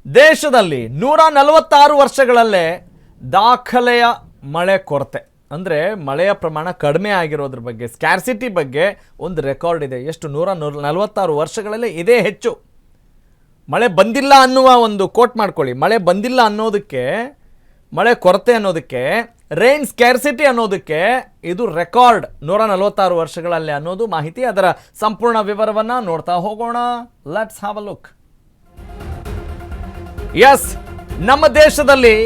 ದೇಶದಲ್ಲಿ 146 ವರ್ಷಗಳಲ್ಲೇ ದಾಖಲೆಯ ಮಳೆ ಕೊರತೆ ಅಂದರೆ ಮಳೆಯ ಪ್ರಮಾಣ ಕಡಿಮೆ ಆಗಿರೋದ್ರ ಬಗ್ಗೆ ಸ್ಕ್ಯಾರ್ಸಿಟಿ ಬಗ್ಗೆ ಒಂದು ರೆಕಾರ್ಡ್ ಇದೆ. ಎಷ್ಟು 146 ವರ್ಷಗಳಲ್ಲಿ ಇದೇ ಹೆಚ್ಚು. ಮಳೆ ಬಂದಿಲ್ಲ ಅನ್ನುವ ಒಂದು ಕೋಟ್ ಮಾಡ್ಕೊಳ್ಳಿ. ಮಳೆ ಬಂದಿಲ್ಲ ಅನ್ನೋದಕ್ಕೆ, ಮಳೆ ಕೊರತೆ ಅನ್ನೋದಕ್ಕೆ, ರೈನ್ ಸ್ಕ್ಯಾರ್ಸಿಟಿ ಅನ್ನೋದಕ್ಕೆ ಇದು ರೆಕಾರ್ಡ್ 146 ವರ್ಷಗಳಲ್ಲಿ ಅನ್ನೋದು ಮಾಹಿತಿ. ಅದರ ಸಂಪೂರ್ಣ ವಿವರವನ್ನು ನೋಡ್ತಾ ಹೋಗೋಣ. Let's have a look. Yes, ನಮ್ಮ ದೇಶದಲ್ಲಿ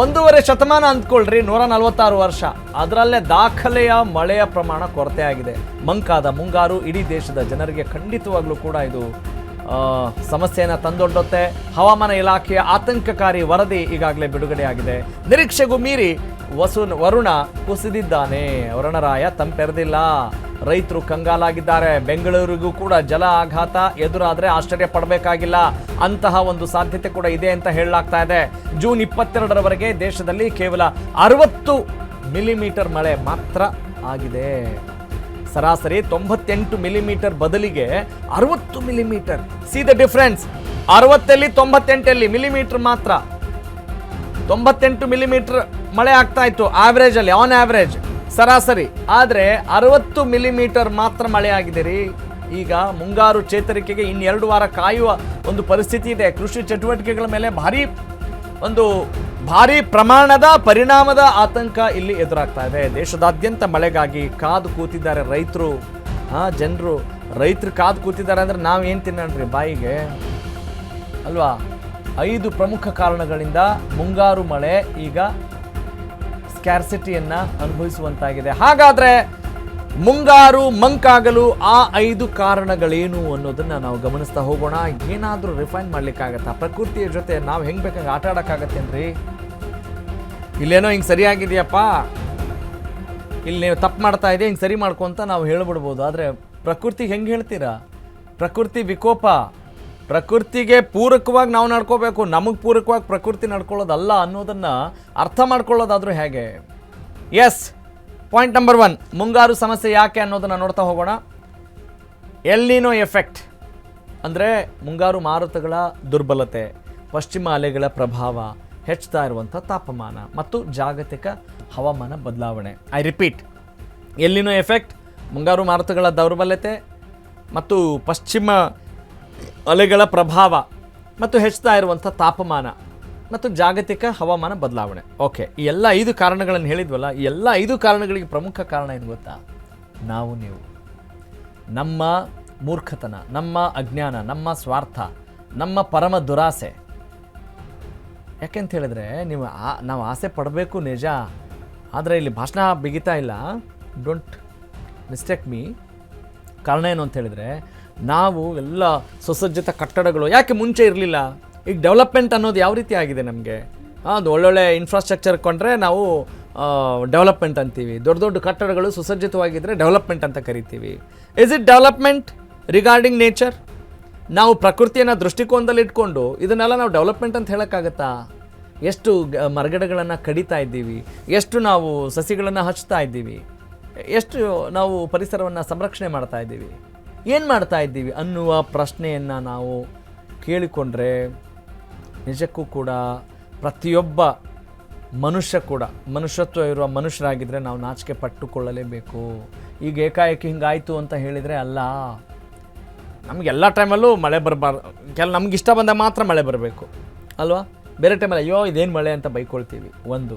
1.5 ಶತಮಾನ ಅಂದ್ಕೊಳ್ರಿ, 146 ವರ್ಷ, ಅದರಲ್ಲೇ ದಾಖಲೆಯ ಮಳೆಯ ಪ್ರಮಾಣ ಕೊರತೆ ಆಗಿದೆ. ಮಂಕಾದ ಮುಂಗಾರು ಇಡೀ ದೇಶದ ಜನರಿಗೆ ಖಂಡಿತವಾಗ್ಲೂ ಕೂಡ ಇದು ಸಮಸ್ಯೆಯನ್ನು ತಂದೊಡ್ಡುತ್ತೆ. ಹವಾಮಾನ ಇಲಾಖೆಯ ಆತಂಕಕಾರಿ ವರದಿ ಈಗಾಗಲೇ ಬಿಡುಗಡೆಯಾಗಿದೆ. ನಿರೀಕ್ಷೆಗೂ ಮೀರಿ ವರುಣ ಕುಸಿದಿದ್ದಾನೆ. ವರುಣರಾಯ ತಂಪೆರೆದಿಲ್ಲ. ರೈತರು ಕಂಗಾಲಾಗಿದ್ದಾರೆ. ಬೆಂಗಳೂರಿಗೂ ಕೂಡ ಜಲ ಆಘಾತ ಎದುರಾದರೆ ಆಶ್ಚರ್ಯ ಪಡಬೇಕಾಗಿಲ್ಲ. ಅಂತಹ ಒಂದು ಸಾಧ್ಯತೆ ಕೂಡ ಇದೆ ಅಂತ ಹೇಳಲಾಗ್ತಾ ಇದೆ. ಜೂನ್ 22ರವರೆಗೆ ದೇಶದಲ್ಲಿ ಕೇವಲ 60 ಮಿಲಿಮೀಟರ್ ಮಳೆ ಮಾತ್ರ ಆಗಿದೆ. ಸರಾಸರಿ 98 ಮಿಲಿಮೀಟರ್ ಬದಲಿಗೆ 60 millimetre. C the difference. 60 98 millimetre ಮಾತ್ರ. 98 ಮಿಲಿಮೀಟರ್ ಮಳೆ ಆಗ್ತಾ ಇತ್ತು ಆವ್ರೇಜ್ ಅಲ್ಲಿ, ಆನ್ ಆವ್ರೇಜ್ ಸರಾಸರಿ. ಆದರೆ 60 ಮಿಲಿಮೀಟರ್ ಮಾತ್ರ ಮಳೆ ಆಗಿದೆ ರೀ. ಈಗ ಮುಂಗಾರು ಚೇತರಿಕೆಗೆ ಇನ್ನು 2 ವಾರ ಕಾಯುವ ಒಂದು ಪರಿಸ್ಥಿತಿ ಇದೆ. ಕೃಷಿ ಚಟುವಟಿಕೆಗಳ ಮೇಲೆ ಭಾರಿ ಪ್ರಮಾಣದ ಪರಿಣಾಮದ ಆತಂಕ ಇಲ್ಲಿ ಎದುರಾಗ್ತಾ ಇದೆ. ದೇಶದಾದ್ಯಂತ ಮಳೆಗಾಗಿ ಕಾದು ಕೂತಿದ್ದಾರೆ ರೈತರು. ಜನರು ರೈತರು ಕಾದು ಕೂತಿದ್ದಾರೆ ಅಂದರೆ ನಾವೇನು ತಿನ್ನೋಣ್ರಿ ಬಾಯಿಗೆ ಅಲ್ವಾ? 5 ಪ್ರಮುಖ ಕಾರಣಗಳಿಂದ ಮುಂಗಾರು ಮಳೆ ಈಗ ಸ್ಕ್ಯಾರ್ಸಿಟಿಯನ್ನು ಅನುಭವಿಸುವಂತಾಗಿದೆ. ಹಾಗಾದರೆ ಮುಂಗಾರು ಮಂಕಾಗಲು ಆ 5 ಕಾರಣಗಳೇನು ಅನ್ನೋದನ್ನು ನಾವು ಗಮನಿಸ್ತಾ ಹೋಗೋಣ. ಏನಾದರೂ ರಿಫೈನ್ ಮಾಡ್ಲಿಕ್ಕಾಗತ್ತಾ? ಪ್ರಕೃತಿಯ ಜೊತೆ ನಾವು ಹೆಂಗೆ ಬೇಕಾಗಿ ಆಟ ಆಡೋಕ್ಕಾಗತ್ತೇನ್ರಿ? ಇಲ್ಲೇನೋ ಹಿಂಗೆ ಸರಿಯಾಗಿದೆಯಪ್ಪ, ಇಲ್ಲಿ ನೀವು ತಪ್ಪು ಮಾಡ್ತಾ ಇದೆ, ಹಿಂಗೆ ಸರಿ ಮಾಡ್ಕೊಂತ ನಾವು ಹೇಳ್ಬಿಡ್ಬೋದು. ಆದರೆ ಪ್ರಕೃತಿಗೆ ಹೆಂಗೆ ಹೇಳ್ತೀರಾ? ಪ್ರಕೃತಿ ವಿಕೋಪ. ಪ್ರಕೃತಿಗೆ ಪೂರಕವಾಗಿ ನಾವು ನಡ್ಕೋಬೇಕು, ನಮಗೆ ಪೂರಕವಾಗಿ ಪ್ರಕೃತಿ ನಡ್ಕೊಳ್ಳೋದಲ್ಲ ಅನ್ನೋದನ್ನು ಅರ್ಥ ಮಾಡ್ಕೊಳ್ಳೋದಾದರೂ ಹೇಗೆ? ಎಸ್, ಪಾಯಿಂಟ್ ನಂಬರ್ 1, ಮುಂಗಾರು ಸಮಸ್ಯೆ ಯಾಕೆ ಅನ್ನೋದನ್ನು ನೋಡ್ತಾ ಹೋಗೋಣ. ಎಲ್ ನೀನೋ ಎಫೆಕ್ಟ್ ಅಂದರೆ ಮುಂಗಾರು ಮಾರುತಗಳ ದುರ್ಬಲತೆ, ಪಶ್ಚಿಮ ಅಲೆಗಳ ಪ್ರಭಾವ, ಹೆಚ್ಚುತ್ತಾ ಇರುವಂಥ ತಾಪಮಾನ ಮತ್ತು ಜಾಗತಿಕ ಹವಾಮಾನ ಬದಲಾವಣೆ. ಐ ರಿಪೀಟ್, ಎಲ್ ನೀನೋ ಎಫೆಕ್ಟ್, ಮುಂಗಾರು ಮಾರುತಗಳ ದೌರ್ಬಲ್ಯತೆ ಮತ್ತು ಪಶ್ಚಿಮ ಅಲೆಗಳ ಪ್ರಭಾವ ಮತ್ತು ಹೆಚ್ಚುತ್ತಾ ಇರುವಂಥ ತಾಪಮಾನ ಮತ್ತು ಜಾಗತಿಕ ಹವಾಮಾನ ಬದಲಾವಣೆ. ಓಕೆ, ಈ ಎಲ್ಲ 5 ಕಾರಣಗಳನ್ನು ಹೇಳಿದ್ವಲ್ಲ, ಈ ಎಲ್ಲ 5 ಕಾರಣಗಳಿಗೆ ಪ್ರಮುಖ ಕಾರಣ ಏನು ಗೊತ್ತಾ? ನೀವು, ನಮ್ಮ ಮೂರ್ಖತನ, ನಮ್ಮ ಅಜ್ಞಾನ, ನಮ್ಮ ಸ್ವಾರ್ಥ, ನಮ್ಮ ಪರಮ ದುರಾಸೆ. ಯಾಕೆಂತ ಹೇಳಿದ್ರೆ ನಾವು ಆಸೆ ಪಡಬೇಕು ನಿಜ, ಆದರೆ ಇಲ್ಲಿ ಭಾಷಣ ಬಿಗಿತಾ ಇಲ್ಲ. Don't mistake me. ಕಾರಣ ಏನು ಅಂತ ಹೇಳಿದರೆ, ನಾವು ಎಲ್ಲ ಸುಸಜ್ಜಿತ ಕಟ್ಟಡಗಳು ಯಾಕೆ ಮುಂಚೆ ಇರಲಿಲ್ಲ? ಈಗ ಡೆವಲಪ್ಮೆಂಟ್ ಅನ್ನೋದು ಯಾವ ರೀತಿ ಆಗಿದೆ ನಮಗೆ? ಅದು ಒಳ್ಳೊಳ್ಳೆ ಇನ್ಫ್ರಾಸ್ಟ್ರಕ್ಚರ್ ಕೊಂಡ್ರೆ ನಾವು ಡೆವಲಪ್ಮೆಂಟ್ ಅಂತೀವಿ. ದೊಡ್ಡ ದೊಡ್ಡ ಕಟ್ಟಡಗಳು ಸುಸಜ್ಜಿತವಾಗಿದ್ದರೆ ಡೆವಲಪ್ಮೆಂಟ್ ಅಂತ ಕರಿತೀವಿ. Is it development regarding nature? ನಾವು ಪ್ರಕೃತಿಯನ್ನು ದೃಷ್ಟಿಕೋನದಲ್ಲಿ ಇಟ್ಕೊಂಡು ಇದನ್ನೆಲ್ಲ ನಾವು ಡೆವಲಪ್ಮೆಂಟ್ ಅಂತ ಹೇಳೋಕ್ಕಾಗತ್ತಾ? ಎಷ್ಟು ಮರಗಿಡಗಳನ್ನು ಕಡಿತಾ ಇದ್ದೀವಿ, ಎಷ್ಟು ನಾವು ಸಸಿಗಳನ್ನು ಹಚ್ತಾ ಇದ್ದೀವಿ, ಎಷ್ಟು ನಾವು ಪರಿಸರವನ್ನು ಸಂರಕ್ಷಣೆ ಮಾಡ್ತಾ ಇದ್ದೀವಿ, ಏನು ಮಾಡ್ತಾ ಇದ್ದೀವಿ ಅನ್ನುವ ಪ್ರಶ್ನೆಯನ್ನು ನಾವು ಕೇಳಿಕೊಂಡ್ರೆ ನಿಜಕ್ಕೂ ಕೂಡ ಪ್ರತಿಯೊಬ್ಬ ಮನುಷ್ಯ ಕೂಡ ಮನುಷ್ಯತ್ವ ಇರುವ ಮನುಷ್ಯರಾಗಿದ್ದರೆ ನಾವು ನಾಚಿಕೆ ಪಟ್ಟುಕೊಳ್ಳಲೇಬೇಕು. ಈಗ ಏಕಾಏಕಿ ಹಿಂಗಾಯಿತು ಅಂತ ಹೇಳಿದರೆ ಅಲ್ಲ. ನಮಗೆಲ್ಲ ಟೈಮಲ್ಲೂ ಮಳೆ ಬರಬಾರ್ದು. ನಮ್ಗೆ ಇಷ್ಟ ಬಂದಾಗ ಮಾತ್ರ ಮಳೆ ಬರಬೇಕು ಅಲ್ವಾ? ಬೇರೆ ಟೈಮಲ್ಲಿ ಅಯ್ಯೋ ಇದೇನು ಮಳೆ ಅಂತ ಬೈಕೊಳ್ತೀವಿ. ಒಂದು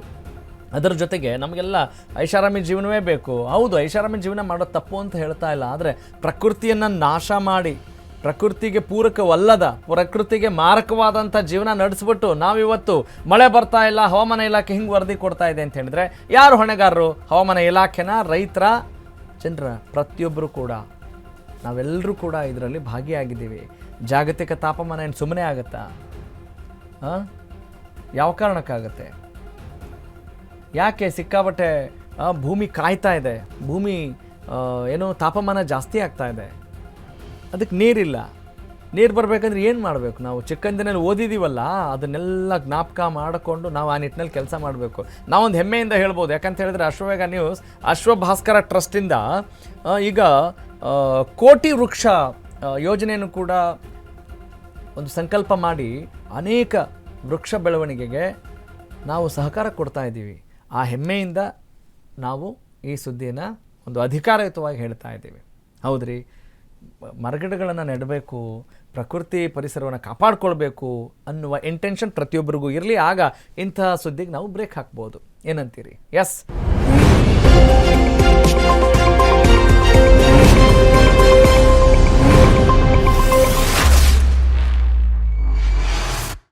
ಅದರ ಜೊತೆಗೆ ನಮಗೆಲ್ಲ ಐಷಾರಾಮಿ ಜೀವನವೇ ಬೇಕು. ಹೌದು, ಐಷಾರಾಮಿ ಜೀವನ ಮಾಡೋದು ತಪ್ಪು ಅಂತ ಹೇಳ್ತಾ ಇಲ್ಲ. ಆದರೆ ಪ್ರಕೃತಿಯನ್ನು ನಾಶ ಮಾಡಿ, ಪ್ರಕೃತಿಗೆ ಪೂರಕವಲ್ಲದ, ಪ್ರಕೃತಿಗೆ ಮಾರಕವಾದಂಥ ಜೀವನ ನಡೆಸ್ಬಿಟ್ಟು ನಾವಿವತ್ತು ಮಳೆ ಬರ್ತಾ ಇಲ್ಲ, ಹವಾಮಾನ ಇಲಾಖೆ ಹಿಂಗೆ ವರದಿ ಕೊಡ್ತಾ ಇದೆ ಅಂತ ಹೇಳಿದ್ರೆ ಯಾರು ಹೊಣೆಗಾರರು? ಹವಾಮಾನ ಇಲಾಖೆನ, ರೈತರ, ಜನರ, ಪ್ರತಿಯೊಬ್ಬರು ಕೂಡ ನಾವೆಲ್ಲರೂ ಕೂಡ ಇದರಲ್ಲಿ ಭಾಗಿಯಾಗಿದ್ದೀವಿ. ಜಾಗತಿಕ ತಾಪಮಾನ ಏನು ಸುಮ್ಮನೆ ಆಗುತ್ತಾ? ಯಾವ ಕಾರಣಕ್ಕಾಗತ್ತೆ? ಯಾಕೆ ಸಿಕ್ಕಾಬಟ್ಟೆ ಭೂಮಿ ಕಾಯ್ತಾ ಇದೆ, ಭೂಮಿ ಏನೋ ತಾಪಮಾನ ಜಾಸ್ತಿ ಆಗ್ತಾ ಇದೆ. ಅದಕ್ಕೆ ನೀರಿಲ್ಲ. ನೀರು ಬರಬೇಕಂದ್ರೆ ಏನು ಮಾಡಬೇಕು? ನಾವು ಚಿಕ್ಕಂದಿನಲ್ಲಿ ಓದಿದ್ದೀವಲ್ಲ, ಅದನ್ನೆಲ್ಲ ಜ್ಞಾಪಕ ಮಾಡಿಕೊಂಡು ನಾವು ಆ ನಿಟ್ಟಿನಲ್ಲಿ ಕೆಲಸ ಮಾಡಬೇಕು. ನಾವೊಂದು ಹೆಮ್ಮೆಯಿಂದ ಹೇಳ್ಬೋದು. ಯಾಕಂತ ಹೇಳಿದ್ರೆ ಅಶ್ವವೇಗ ನ್ಯೂಸ್, ಅಶ್ವಭಾಸ್ಕರ ಟ್ರಸ್ಟಿಂದ ಈಗ ಕೋಟಿ ವೃಕ್ಷ ಯೋಜನೆಯನ್ನು ಕೂಡ ಒಂದು ಸಂಕಲ್ಪ ಮಾಡಿ ಅನೇಕ ವೃಕ್ಷ ಬೆಳವಣಿಗೆಗೆ ನಾವು ಸಹಕಾರ ಕೊಡ್ತಾ ಇದ್ದೀವಿ. ಆ ಹೆಮ್ಮೆಯಿಂದ ನಾವು ಈ ಸುದ್ದಿನ ಒಂದು ಅಧಿಕಾರಯುತವಾಗಿ ಹೇಳ್ತಾ ಇದ್ದೀವಿ. ಹೌದ್ರಿ, ಮರಗಿಡಗಳನ್ನು ನೆಡಬೇಕು, ಪ್ರಕೃತಿ ಪರಿಸರವನ್ನು ಕಾಪಾಡ್ಕೊಳ್ಬೇಕು ಅನ್ನುವ ಇಂಟೆನ್ಷನ್ ಪ್ರತಿಯೊಬ್ಬರಿಗೂ ಇರಲಿ. ಆಗ ಇಂತಹ ಸುದ್ದಿಗೆ ನಾವು ಬ್ರೇಕ್ ಹಾಕ್ಬೋದು. ಏನಂತೀರಿ? ಎಸ್.